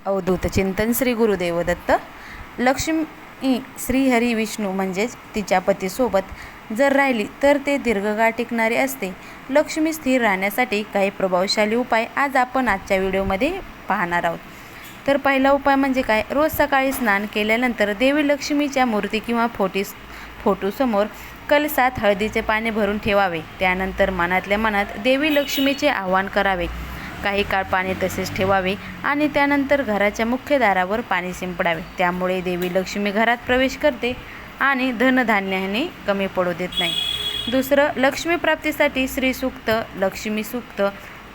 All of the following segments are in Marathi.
अवधूत चिंतन श्री गुरुदेव दत्त. लक्ष्मी श्रीहरी विष्णू म्हणजेच तिच्या पतीसोबत जर राहिली तर ते दीर्घकाळ टिकणारे असते. लक्ष्मी स्थिर राहण्यासाठी काही प्रभावशाली उपाय आज आपण आजच्या व्हिडिओमध्ये पाहणार आहोत. तर पहिला उपाय म्हणजे काय, रोज सकाळी स्नान केल्यानंतर देवी लक्ष्मीच्या मूर्ती किंवा फोटोसमोर कलसात हळदीचे पाणी भरून ठेवावे. त्यानंतर मनातल्या मनात देवी लक्ष्मीचे आवाहन करावे. काही काळ पाणी तसेच ठेवावे आणि त्यानंतर घराच्या मुख्य दारावर पाणी शिंपडावे. त्यामुळे देवी लक्ष्मी घरात प्रवेश करते आणि धनधान्याने कमी पडू देत नाही. दुसरं, लक्ष्मी प्राप्तीसाठी श्रीसूक्त, लक्ष्मी सूक्त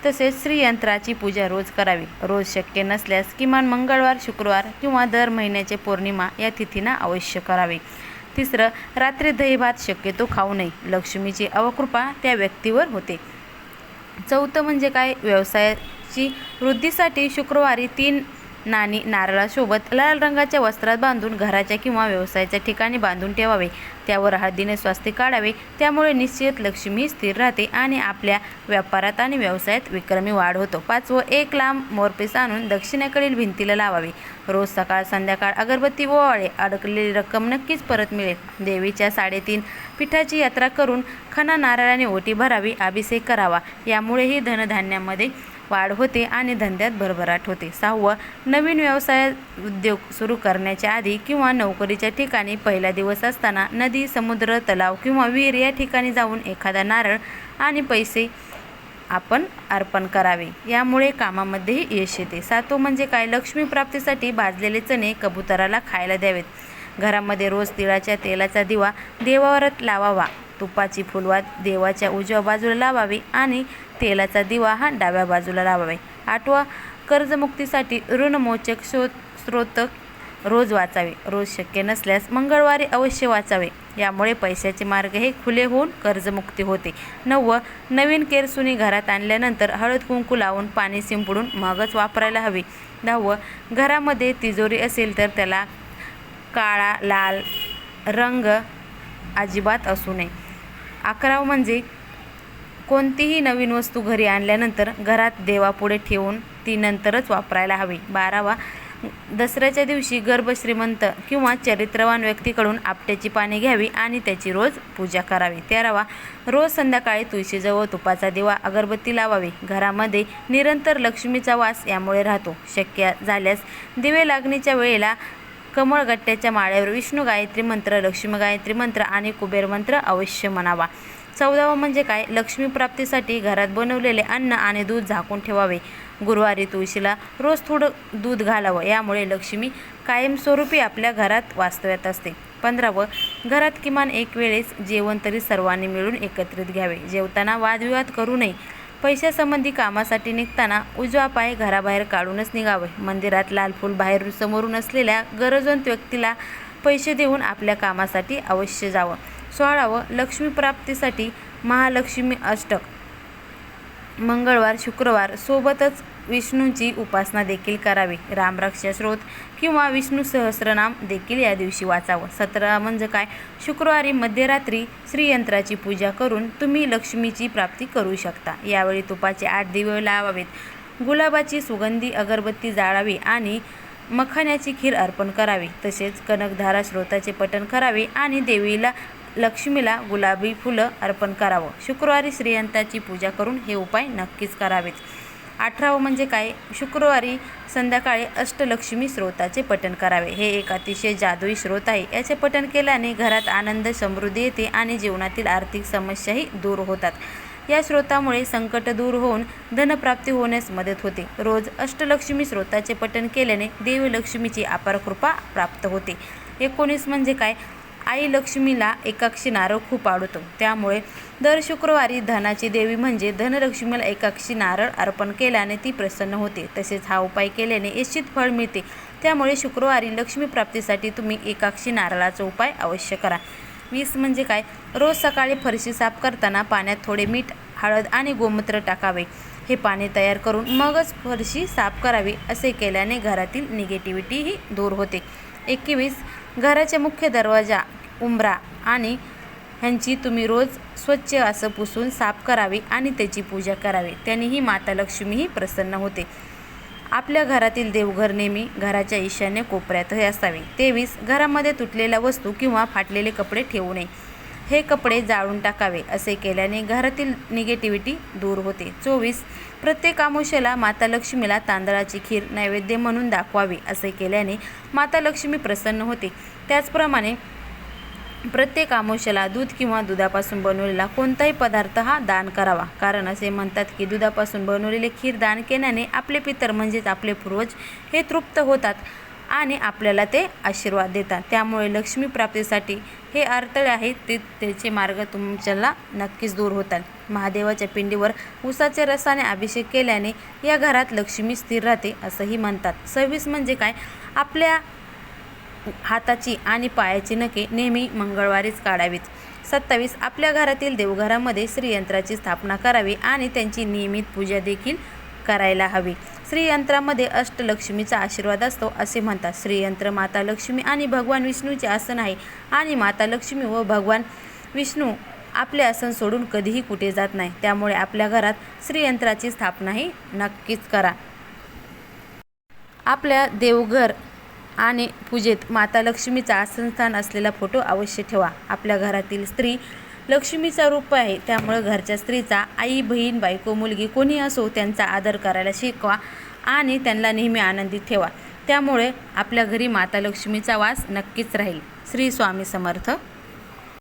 तसेच श्रीयंत्राची पूजा रोज करावी. रोज शक्य नसल्यास किमान मंगळवार, शुक्रवार किंवा दर महिन्याचे पौर्णिमा या तिथींना अवश्य करावे. तिसरं, रात्री दहीभात शक्यतो खाऊ नये. लक्ष्मीची अवकृपा त्या व्यक्तीवर होते. चौथं म्हणजे काय, व्यवसायाची वृद्धीसाठी शुक्रवारी 3 नाणी नारळासोबत लाल रंगाच्या वस्त्रात बांधून घराच्या किंवा व्यवसायाच्या ठिकाणी बांधून ठेवावे. त्यावर हळदीने स्वास्तिक काढावे. त्यामुळे निश्चित लक्ष्मी स्थिर राहते आणि आपल्या व्यापारात आणि व्यवसायात विक्रमी वाढ होतो. 5वं, एक लांब मोरपीस आणून दक्षिणेकडील भिंतीला लावावे. रोज सकाळ संध्याकाळ अगरबत्ती ओवाळे. अडकलेली रक्कम नक्कीच परत मिळेल. देवीच्या 3.5 पीठाची यात्रा करून खणा नारळाने ओटी भरावी. अभिषेक करावा. यामुळेही धनधान्यामध्ये वाढ होते आणि धंद्यात भरभराट होते. 6वं, नवीन व्यवसाय उद्योग सुरू करण्याच्या आधी किंवा नोकरीच्या ठिकाणी पहिला दिवस असताना नदी, समुद्र, तलाव किंवा विहीर या ठिकाणी जाऊन एखादा नारळ आणि पैसे आपण अर्पण करावे. यामुळे कामामध्येही यश येते. 7वं म्हणजे काय, लक्ष्मी प्राप्तीसाठी भाजलेले चणे कबुतराला खायला द्यावेत. घरामध्ये रोज तिळाच्या तेलाचा दिवा देवावरात लावावा. तुपाची फुलवात देवाच्या उजव्या बाजूला लावावी आणि तेलाचा दिवा हा डाव्या बाजूला लावावे. 8वं, कर्जमुक्तीसाठी ऋणमोचक स्रोत रोज वाचावे. रोज शक्य नसल्यास मंगळवारी अवश्य वाचावे. यामुळे पैशाचे मार्ग हे खुले होऊन कर्जमुक्ती होते. 9वं, नवीन केरसुणी घरात आणल्यानंतर हळद कुंकू लावून पाणी शिंपडून मगच वापरायला हवे. 10वं, घरामध्ये तिजोरी असेल तर त्याला काळा, लाल रंग अजिबात असू नये. 11वं म्हणजे कोणतीही नवीन वस्तू घरी आणल्यानंतर घरात देवापुढे ठेवून ती नंतरच वापरायला हवी. 12वा, दसऱ्याच्या दिवशी गर्भ श्रीमंत किंवा चरित्रवान व्यक्तीकडून आपट्याची पाने घ्यावी आणि त्याची रोज पूजा करावी. 13वा, रोज संध्याकाळी तुळशीजवळ तुपाचा दिवा अगरबत्ती लावावी. घरामध्ये निरंतर लक्ष्मीचा वास यामुळे राहतो. शक्य झाल्यास दिवे लागणीच्या वेळेला कमळगट्ट्याच्या माळ्यावर विष्णू गायत्री मंत्र, लक्ष्मी गायत्री मंत्र आणि कुबेर मंत्र अवश्य म्हणावा. 14वं म्हणजे काय, लक्ष्मी प्राप्तीसाठी घरात बनवलेले अन्न आणि दूध झाकून ठेवावे. गुरुवारी तुळशीला रोज थोडं दूध घालावं. यामुळे लक्ष्मी कायमस्वरूपी आपल्या घरात वास्तव्यात असते. 15वं, घरात किमान एक वेळेस जेवण तरी सर्वांनी मिळून एकत्रित घ्यावे. जेवताना वादविवाद करू नये. पैशासंबंधी कामासाठी निघताना उजवा पाय घराबाहेर काढूनच निघावे. मंदिरात लाल फूल बाहेर समोरून असलेल्या गरजवंत व्यक्तीला पैसे देऊन आपल्या कामासाठी अवश्य जावं. 16वं, लक्ष्मी प्राप्तीसाठी महालक्ष्मी अष्टक मंगळवार, शुक्रवार सोबतच विष्णूंची उपासना देखील करावी. रामरक्षा स्तोत्र किंवा विष्णू सहस्रनाम देखील या दिवशी वाचावं. 17 म्हणजे काय, शुक्रवारी मध्यरात्री श्रीयंत्राची पूजा करून तुम्ही लक्ष्मीची प्राप्ती करू शकता. यावेळी तुपाचे 8 दिवे लावावेत. गुलाबाची सुगंधी अगरबत्ती जाळावी आणि मखाण्याची खीर अर्पण करावी. तसेच कनकधारा स्रोताचे पठण करावे आणि देवीला लक्ष्मीला गुलाबी फुलं अर्पण करावं. शुक्रवारी श्रीयंत्राची पूजा करून हे उपाय नक्कीच करावेत. 18वं म्हणजे काय, शुक्रवारी संध्याकाळी अष्टलक्ष्मी स्रोताचे पठण करावे. हे एक अतिशय जादुई स्रोत आहे. याचे पठण केल्याने घरात आनंद, समृद्धी येते आणि जीवनातील आर्थिक समस्याही दूर होतात. या स्रोतामुळे संकट दूर होऊन धनप्राप्ती होण्यास मदत होते. रोज अष्टलक्ष्मी स्रोताचे पठण केल्याने देवी लक्ष्मीची अपार कृपा प्राप्त होते. 19 म्हणजे काय, आई लक्ष्मीला एकाक्षी नारळ खूप आवडतो. त्यामुळे दर शुक्रवारी धनाची देवी म्हणजे धनलक्ष्मीला एकाक्षी नारळ अर्पण केल्याने ती प्रसन्न होते. तसेच हा उपाय केल्याने निश्चित फळ मिळते. त्यामुळे शुक्रवारी लक्ष्मी प्राप्तीसाठी तुम्ही एकाक्षी नारळाचा उपाय अवश्य करा. 20 म्हणजे काय, रोज सकाळी फरशी साफ करताना पाण्यात थोडे मीठ, हळद आणि गोमूत्र टाकावे. हे पाणी तयार करून मगच फरशी साफ करावी. असे केल्याने घरातील निगेटिव्हिटीही दूर होते. 21, घराच्या मुख्य दरवाजा, उंबरा आणि ह्यांची तुम्ही रोज स्वच्छ असं पुसून साफ करावे आणि त्याची पूजा करावी. त्यानेही माता लक्ष्मीही प्रसन्न होते. आपल्या घरातील देवघर नेहमी घराच्या ईशान्य कोपऱ्यातही असावे. 23. घरामध्ये तुटलेल्या वस्तू किंवा फाटलेले कपडे ठेवू नये. हे कपडे जाळून टाकावे. असे केल्याने घरातील निगेटिव्हिटी दूर होते. 24. प्रत्येक अमावास्येला माता लक्ष्मीला तांदळाची खीर नैवेद्य म्हणून दाखवावी. असे केल्याने माता लक्ष्मी प्रसन्न होते. त्याचप्रमाणे प्रत्येक अमावास्येला दूध किंवा दुधापासून बनवलेला कोणताही पदार्थ हा दान करावा. कारण असे म्हणतात की दुधापासून बनवलेले खीर दान केल्याने आपले पितर म्हणजेच आपले पूर्वज हे तृप्त होतात आणि आपल्याला ते आशीर्वाद देतात. त्यामुळे लक्ष्मी प्राप्तीसाठी हे अडथळे आहेत त्याचे मार्ग तुमच्याला नक्कीच दूर होतात. महादेवाच्या पिंडीवर उसाच्या रसाने अभिषेक केल्याने या घरात लक्ष्मी स्थिर राहते असंही म्हणतात. 26 म्हणजे काय? आपल्या हाताची आणि पायाची नखे नेहमी मंगळवारीच काढावीत. 27. आपल्या घरातील देवघरामध्ये श्रीयंत्राची स्थापना करावी आणि त्यांची नियमित पूजा देखील करायला हवी. श्रीयंत्रामध्ये अष्टलक्ष्मीचा आशीर्वाद असतो असे म्हणतात. श्रीयंत्र माता लक्ष्मी आणि भगवान विष्णूचे आसन आहे आणि माता लक्ष्मी व भगवान विष्णू आपले आसन सोडून कधीही कुठे जात नाही. त्यामुळे आपल्या घरात श्रीयंत्राची स्थापनाही नक्कीच करा. आपल्या देवघर आणि पूजेत माता लक्ष्मीचा आसनस्थान असलेला फोटो अवश्य ठेवा. आपल्या घरातील स्त्री लक्ष्मीचा रूप आहे. त्यामुळे घरच्या स्त्रीचा आई, बहीण, बायको, मुलगी कोणी असो त्यांचा आदर करायला शिकवा आणि त्यांना नेहमी आनंदित ठेवा. त्यामुळे आपल्या घरी माता लक्ष्मीचा वास नक्कीच राहील. श्री स्वामी समर्थ.